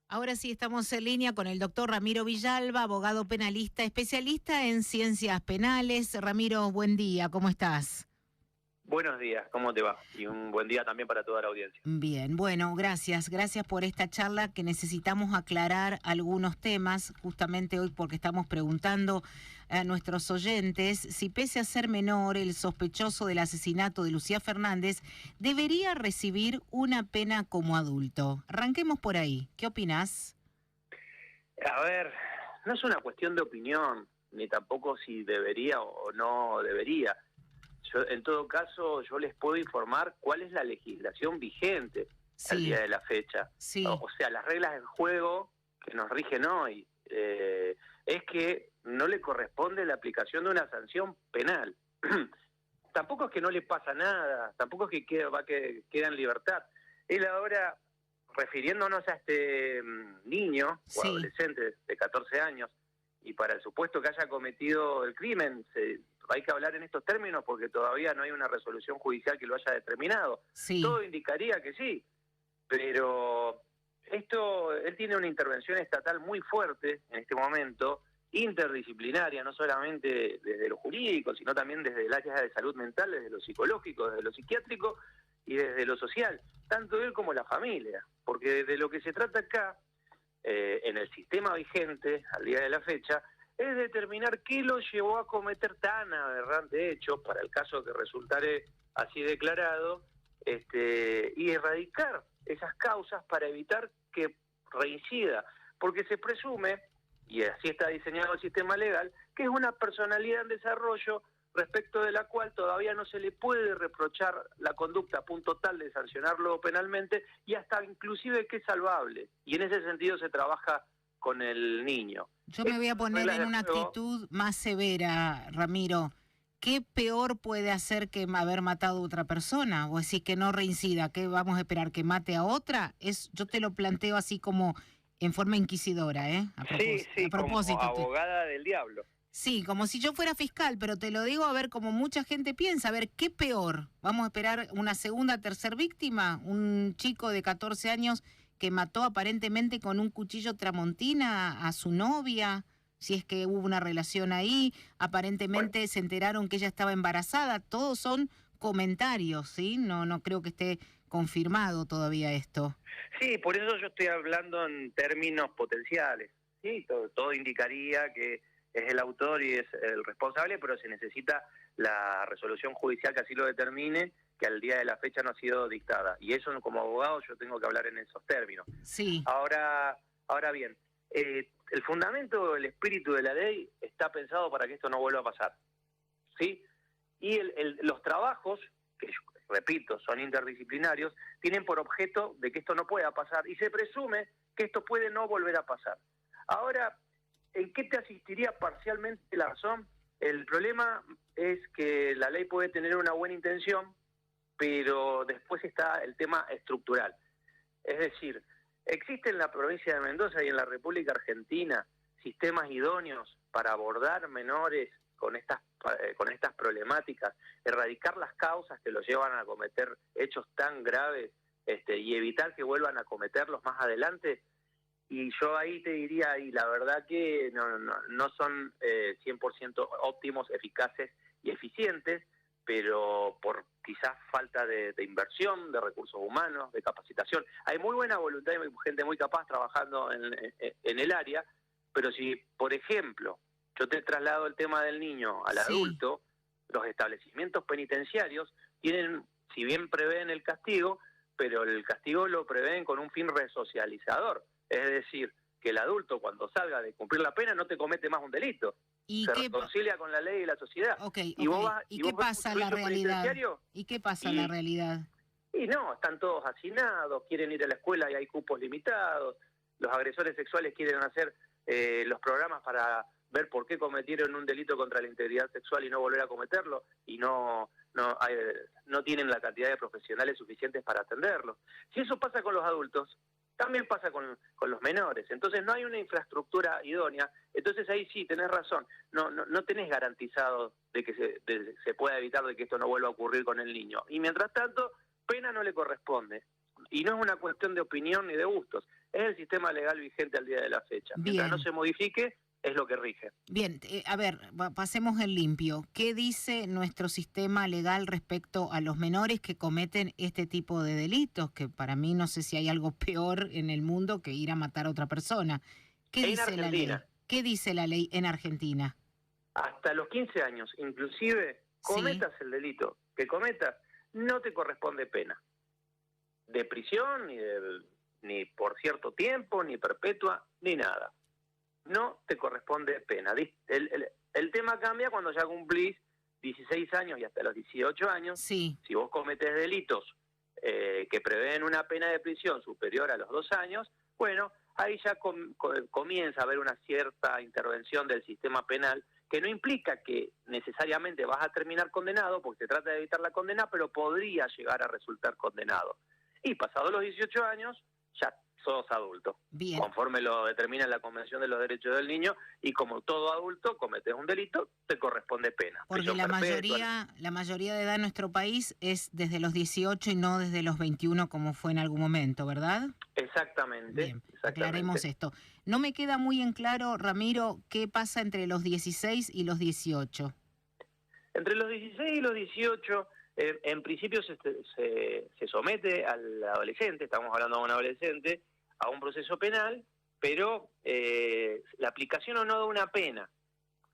Ahora sí estamos en línea con el doctor Ramiro Villalba, abogado penalista, especialista en ciencias penales. Ramiro, buen día, ¿cómo estás? Buenos días, ¿cómo te va? Y un buen día también para toda la audiencia. Bien, bueno, gracias por esta charla que necesitamos aclarar algunos temas, justamente hoy porque estamos preguntando a nuestros oyentes si pese a ser menor el sospechoso del asesinato de Lucía Fernández debería recibir una pena como adulto. Arranquemos por ahí, ¿qué opinás? A ver, no es una cuestión de opinión, ni tampoco si debería o no debería. En todo caso, yo les puedo informar cuál es la legislación vigente al Sí, día de la fecha. sí, O sea, las reglas del juego que nos rigen hoy es que no le corresponde la aplicación de una sanción penal. Tampoco es que no le pasa nada, tampoco es que queda en libertad. Él ahora, refiriéndonos a este niño o sí. adolescente de 14 años, y para el supuesto que haya cometido el crimen, hay que hablar en estos términos porque todavía no hay una resolución judicial que lo haya determinado. Sí, Todo indicaría que sí, pero él tiene una intervención estatal muy fuerte en este momento, interdisciplinaria, no solamente desde lo jurídico, sino también desde el área de salud mental, desde lo psicológico, desde lo psiquiátrico y desde lo social, tanto él como la familia, porque de lo que se trata acá, en el sistema vigente, al día de la fecha, es determinar qué lo llevó a cometer tan aberrante hecho, para el caso que resultare así declarado, y erradicar esas causas para evitar que reincida, porque se presume, y así está diseñado el sistema legal, que es una personalidad en desarrollo respecto de la cual todavía no se le puede reprochar la conducta a punto tal de sancionarlo penalmente y hasta inclusive que es salvable. Y en ese sentido se trabaja con el niño. yo me Estas voy a son las poner reglas en del una juego. actitud más severa, Ramiro. ¿Qué peor puede hacer que haber matado a otra persona? O decir que no reincida, que vamos a esperar que mate a otra. Yo te lo planteo así como en forma inquisidora, ¿eh? Sí, A sí, como propósito. abogada del diablo. Sí, como si yo fuera fiscal, pero te lo digo a ver como mucha gente piensa, a ver, ¿qué peor? ¿Vamos a esperar una segunda, tercer víctima? ¿Un chico de 14 años que mató aparentemente con un cuchillo tramontina a su novia? Si es que hubo una relación ahí, Bueno, aparentemente se enteraron que ella estaba embarazada, todos son comentarios, ¿sí? No creo que esté confirmado todavía esto. sí, por eso yo estoy hablando en términos potenciales. Sí, todo indicaría que es el autor y es el responsable, pero se necesita la resolución judicial que así lo determine, que al día de la fecha no ha sido dictada. Y eso como abogado yo tengo que hablar en esos términos. Sí, Ahora bien, el fundamento, el espíritu de la ley está pensado para que esto no vuelva a pasar. ¿Sí? Y los trabajos, que repito, son interdisciplinarios, tienen por objeto de que esto no pueda pasar y se presume que esto puede no volver a pasar. Ahora, ¿en qué te asistiría parcialmente la razón? El problema es que la ley puede tener una buena intención, pero después está el tema estructural. Es decir, existe en la provincia de Mendoza y en la República Argentina sistemas idóneos para abordar menores con estas problemáticas, erradicar las causas que los llevan a cometer hechos tan graves y evitar que vuelvan a cometerlos más adelante. Y yo ahí te diría, y la verdad que no son 100% óptimos, eficaces y eficientes, pero por quizás falta de inversión, de recursos humanos, de capacitación. Hay muy buena voluntad y gente muy capaz trabajando en el área, pero si, por ejemplo, yo te traslado el tema del niño al sí. adulto, los establecimientos penitenciarios tienen, si bien prevén el castigo, pero el castigo lo prevén con un fin resocializador. Es decir, que el adulto cuando salga de cumplir la pena no te comete más un delito. ¿Y Se qué, reconcilia con la ley y la sociedad. Ok, Y vos vas, ¿Y y qué vos ves un pasa en la servicio realidad? penitenciario ¿Y qué pasa en la y, realidad? y no, están todos hacinados, quieren ir a la escuela y hay cupos limitados, los agresores sexuales quieren hacer los programas para ver por qué cometieron un delito contra la integridad sexual y no volver a cometerlo, y no tienen la cantidad de profesionales suficientes para atenderlo. Si eso pasa con los adultos, también pasa con los menores. Entonces no hay una infraestructura idónea. Entonces ahí sí, tenés razón. No tenés garantizado de que se pueda evitar de que esto no vuelva a ocurrir con el niño. Y mientras tanto, pena no le corresponde. Y no es una cuestión de opinión ni de gustos. es el sistema legal vigente al día de la fecha. Bien. Mientras no se modifique, es lo que rige. Bien, a ver, pasemos en limpio. ¿Qué dice nuestro sistema legal respecto a los menores que cometen este tipo de delitos? Que para mí no sé si hay algo peor en el mundo que ir a matar a otra persona. ¿Qué dice la ley? ¿Qué dice la ley en Argentina? Hasta los 15 años, inclusive, cometas el delito que cometas, no te corresponde pena de prisión, ni por cierto tiempo, ni perpetua, ni nada. No te corresponde pena. El tema cambia cuando ya cumplís 16 años y hasta los 18 años. Sí. Si vos cometés delitos que prevén una pena de prisión superior a los 2 años, bueno, ahí ya comienza a haber una cierta intervención del sistema penal, que no implica que necesariamente vas a terminar condenado, porque se trata de evitar la condena, pero podría llegar a resultar condenado. Y pasados los 18 años, ya sos adulto. Bien. Conforme lo determina la Convención de los Derechos del Niño, y como todo adulto cometes un delito, te corresponde pena. Porque la mayoría de edad en nuestro país es desde los 18 y no desde los 21 como fue en algún momento, ¿verdad? Exactamente. Bien, aclaremos esto. No me queda muy en claro, Ramiro, qué pasa entre los 16 y los 18. Entre los 16 y los 18... en principio se somete al adolescente, estamos hablando de un adolescente, a un proceso penal, pero la aplicación o no de una pena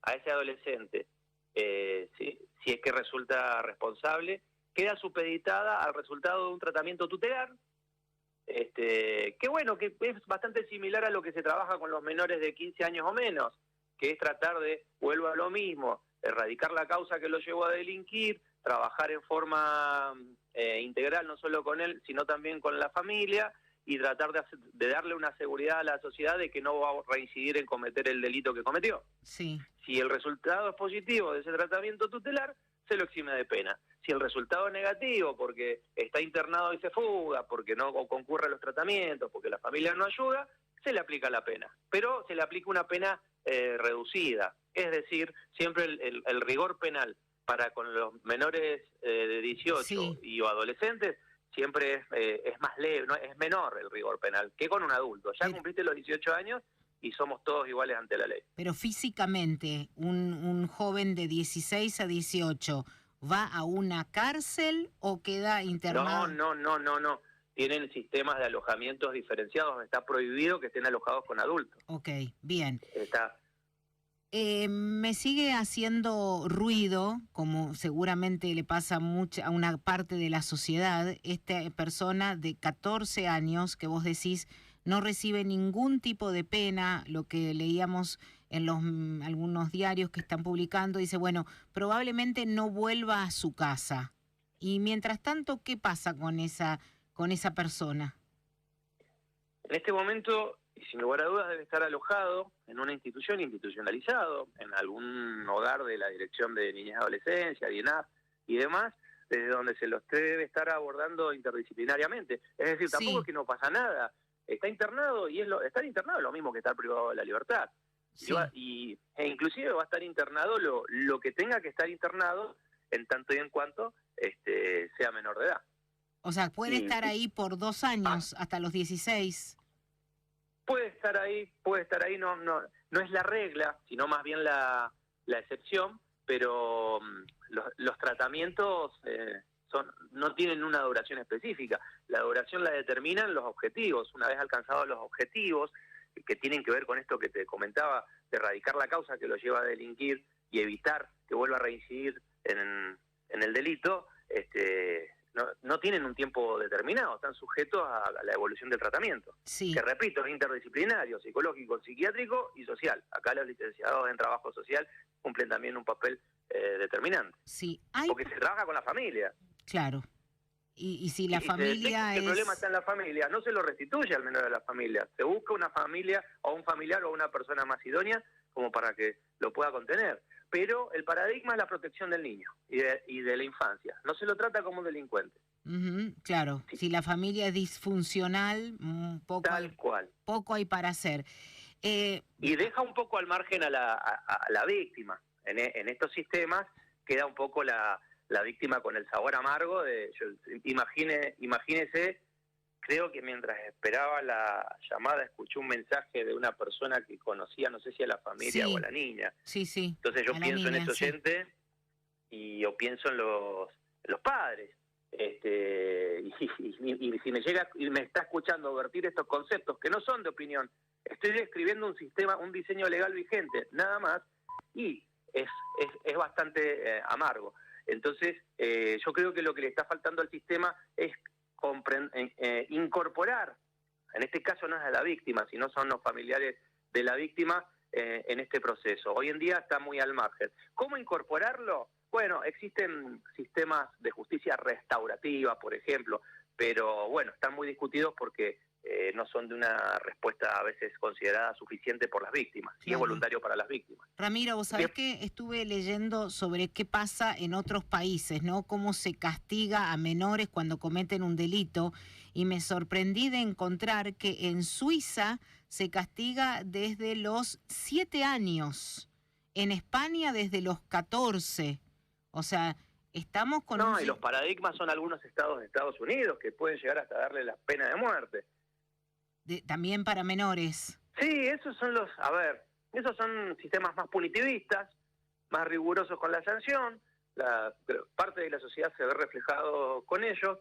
a ese adolescente, si es que resulta responsable, queda supeditada al resultado de un tratamiento tutelar, que bueno, que es bastante similar a lo que se trabaja con los menores de 15 años o menos, que es tratar de, vuelvo a lo mismo, erradicar la causa que lo llevó a delinquir, trabajar en forma integral, no solo con él, sino también con la familia, y tratar de darle una seguridad a la sociedad de que no va a reincidir en cometer el delito que cometió. Sí. Si el resultado es positivo de ese tratamiento tutelar, se lo exime de pena. Si el resultado es negativo, porque está internado y se fuga, porque no concurre a los tratamientos, porque la familia no ayuda, se le aplica la pena. Pero se le aplica una pena reducida. Es decir, siempre el rigor penal para con los menores de 18 sí. y o adolescentes siempre es más leve, ¿no? Es menor el rigor penal que con un adulto. Ya cumpliste los 18 años y somos todos iguales ante la ley. Pero físicamente, un joven de 16 a 18, ¿va a una cárcel o queda internado? No. Tienen sistemas de alojamientos diferenciados. Está prohibido que estén alojados con adultos. Ok, bien. Está... me sigue haciendo ruido, como seguramente le pasa a una parte de la sociedad, esta persona de 14 años que vos decís no recibe ningún tipo de pena, lo que leíamos en algunos diarios que están publicando, dice, bueno, probablemente no vuelva a su casa. Y mientras tanto, ¿qué pasa con esa persona? En este momento, y sin lugar a dudas, debe estar alojado en una institución, institucionalizado, en algún hogar de la Dirección de Niñez y Adolescencia, DINAF y demás, desde donde se los debe estar abordando interdisciplinariamente. Es decir, tampoco es que no pasa nada. Está internado y estar internado es lo mismo que estar privado de la libertad. Sí. E inclusive va a estar internado lo que tenga que estar internado en tanto y en cuanto sea menor de edad. O sea, puede estar ahí por 2 años, hasta los 16. Puede estar ahí, no es la regla, sino más bien la excepción, pero los tratamientos no tienen una duración específica. La duración la determinan los objetivos. Una vez alcanzados los objetivos, que tienen que ver con esto que te comentaba, de erradicar la causa que lo lleva a delinquir y evitar que vuelva a reincidir en el delito, no tienen un tiempo determinado, están sujetos a la evolución del tratamiento. Sí. Que repito, es interdisciplinario, psicológico, psiquiátrico y social. Acá los licenciados en trabajo social cumplen también un papel determinante. Sí. Porque se trabaja con la familia. Claro. Y si la familia el problema está en la familia, no se lo restituye al menor de la familia. Se busca una familia o un familiar o una persona más idónea como para que lo pueda contener. Pero el paradigma es la protección del niño y de la infancia. No se lo trata como un delincuente. Claro, sí. Si la familia es disfuncional, poco hay para hacer. Y deja un poco al margen a la víctima. En estos sistemas queda un poco la víctima con el sabor amargo de... Imagínese creo que mientras esperaba la llamada escuché un mensaje de una persona que conocía, no sé si a la familia o a la niña. Sí, sí. Entonces yo pienso en ese oyente y yo pienso en los padres. Y si me llega y me está escuchando vertir estos conceptos que no son de opinión, estoy describiendo un sistema, un diseño legal vigente, nada más, y es bastante amargo. Entonces, yo creo que lo que le está faltando al sistema es incorporar, en este caso no es a la víctima, sino son los familiares de la víctima en este proceso. Hoy en día está muy al margen. ¿Cómo incorporarlo? Bueno, existen sistemas de justicia restaurativa, por ejemplo, pero bueno, están muy discutidos porque no son de una respuesta a veces considerada suficiente por las víctimas, y es voluntario para las víctimas. Ramiro, vos sabés que estuve leyendo sobre qué pasa en otros países, ¿no? Cómo se castiga a menores cuando cometen un delito, y me sorprendí de encontrar que en Suiza se castiga desde los 7 años, en España desde los 14. O sea, estamos con... No, y los paradigmas son algunos estados de Estados Unidos que pueden llegar hasta darle la pena de muerte. También para menores. Sí, esos son sistemas más punitivistas, más rigurosos con la sanción. Parte de la sociedad se ve reflejado con ellos,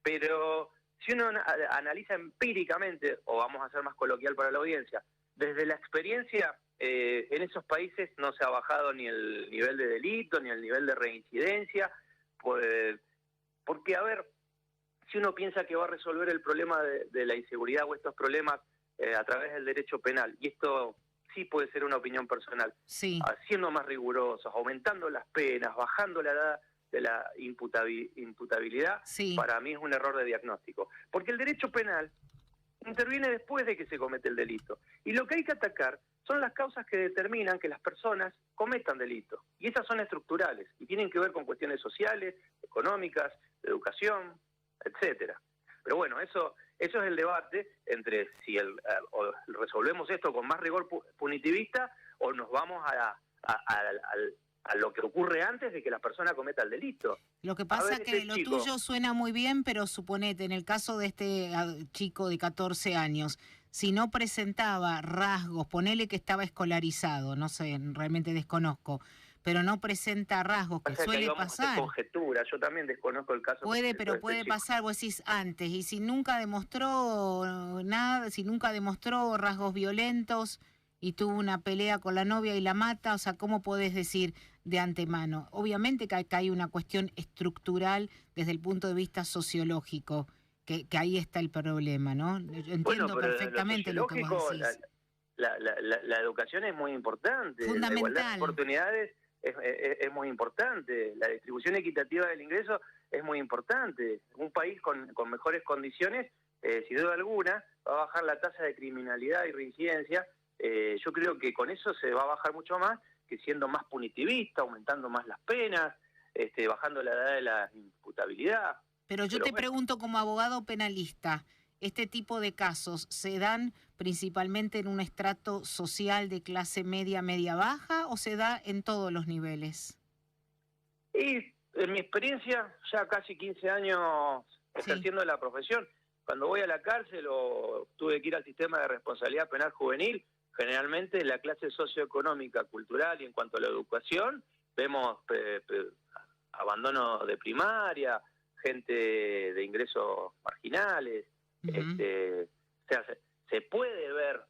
pero si uno analiza empíricamente, o vamos a ser más coloquial para la audiencia, desde la experiencia, en esos países no se ha bajado ni el nivel de delito, ni el nivel de reincidencia, porque, a ver, si uno piensa que va a resolver el problema de la inseguridad o estos problemas a través del derecho penal, y esto sí puede ser una opinión personal, siendo más rigurosos, aumentando las penas, bajando la edad de la imputabilidad, para mí es un error de diagnóstico. Porque el derecho penal interviene después de que se comete el delito. Y lo que hay que atacar son las causas que determinan que las personas cometan delitos. Y esas son estructurales y tienen que ver con cuestiones sociales, económicas, de educación, etcétera. Pero bueno, eso es el debate entre si o resolvemos esto con más rigor punitivista o nos vamos a lo que ocurre antes de que la persona cometa el delito. Lo que pasa es que lo tuyo suena muy bien, pero suponete, en el caso de este chico de 14 años, si no presentaba rasgos, ponele que estaba escolarizado, no sé, realmente desconozco, pero no presenta rasgos, que suele pasar. Conjetura, yo también desconozco el caso. Pero puede pasar, vos decís antes, y si nunca demostró nada, si nunca demostró rasgos violentos y tuvo una pelea con la novia y la mata, o sea, ¿cómo podés decir de antemano? Obviamente que hay una cuestión estructural desde el punto de vista sociológico, que ahí está el problema, ¿no? Yo entiendo perfectamente lo que vos decís. La educación es muy importante, fundamental. La igualdad de oportunidades es muy importante, la distribución equitativa del ingreso es muy importante. Un país con mejores condiciones, sin duda alguna, va a bajar la tasa de criminalidad y reincidencia. Yo creo que con eso se va a bajar mucho más que siendo más punitivista, aumentando más las penas, bajando la edad de la imputabilidad. Pero yo te pregunto, como abogado penalista, ¿este tipo de casos se dan principalmente en un estrato social de clase media, media-baja, o se da en todos los niveles? Y en mi experiencia, ya casi 15 años ejerciendo la profesión, cuando voy a la cárcel o tuve que ir al sistema de responsabilidad penal juvenil, generalmente la clase socioeconómica, cultural y en cuanto a la educación, vemos abandono de primaria, gente de ingresos marginales. O sea, se puede ver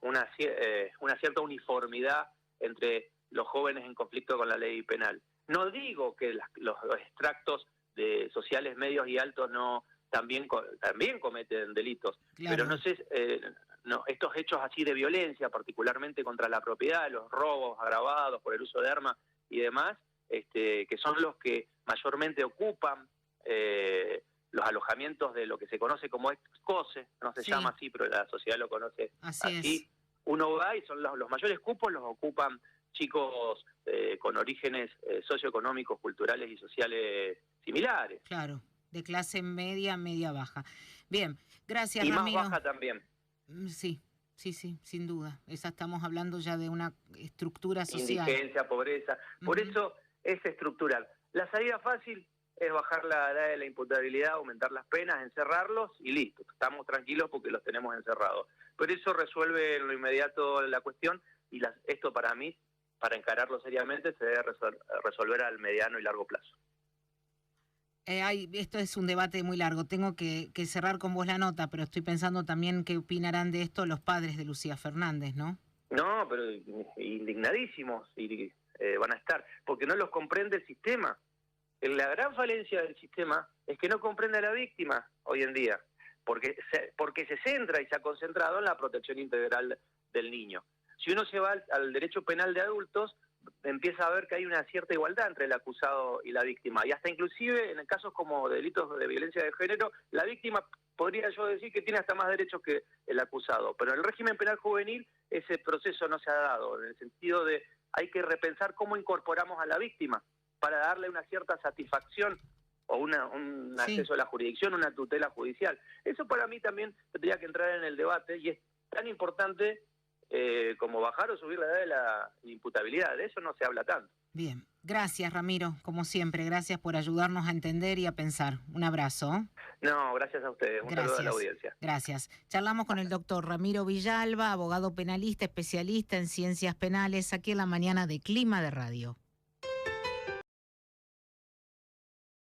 una cierta uniformidad entre los jóvenes en conflicto con la ley penal. No digo que los extractos de sociales medios y altos no también cometen delitos, pero no sé, estos hechos así de violencia, particularmente contra la propiedad, los robos agravados por el uso de armas y demás, que son los que mayormente ocupan los alojamientos de lo que se conoce como ex-COSE, no se llama así, pero la sociedad lo conoce así. Uno va y son los mayores cupos los ocupan chicos con orígenes socioeconómicos, culturales y sociales similares. Claro, de clase media, media-baja. Bien, gracias, y Ramiro. Y más baja también. Sí, sin duda. Estamos hablando ya de una estructura social. Indigencia, pobreza. Por eso es estructural. La salida fácil es bajar la edad de la imputabilidad, aumentar las penas, encerrarlos y listo. Estamos tranquilos porque los tenemos encerrados. Pero eso resuelve en lo inmediato la cuestión y esto para mí, para encararlo seriamente, se debe resolver al mediano y largo plazo. Esto es un debate muy largo. Tengo que cerrar con vos la nota, pero estoy pensando también qué opinarán de esto los padres de Lucía Fernández, ¿no? No, pero indignadísimos y van a estar, porque no los comprende el sistema. La gran falencia del sistema es que no comprende a la víctima hoy en día, porque se centra y se ha concentrado en la protección integral del niño. Si uno se va al derecho penal de adultos, empieza a ver que hay una cierta igualdad entre el acusado y la víctima, y hasta inclusive en casos como delitos de violencia de género, la víctima podría yo decir que tiene hasta más derechos que el acusado, pero en el régimen penal juvenil ese proceso no se ha dado, en el sentido de hay que repensar cómo incorporamos a la víctima para darle una cierta satisfacción o un acceso a la jurisdicción, una tutela judicial. Eso para mí también tendría que entrar en el debate y es tan importante como bajar o subir la edad de la imputabilidad. De eso no se habla tanto. Bien, gracias Ramiro, como siempre, gracias por ayudarnos a entender y a pensar. Un abrazo. No, gracias a ustedes, un saludo a la audiencia. Gracias. Charlamos con el doctor Ramiro Villalba, abogado penalista, especialista en ciencias penales, aquí en la mañana de Clima de Radio.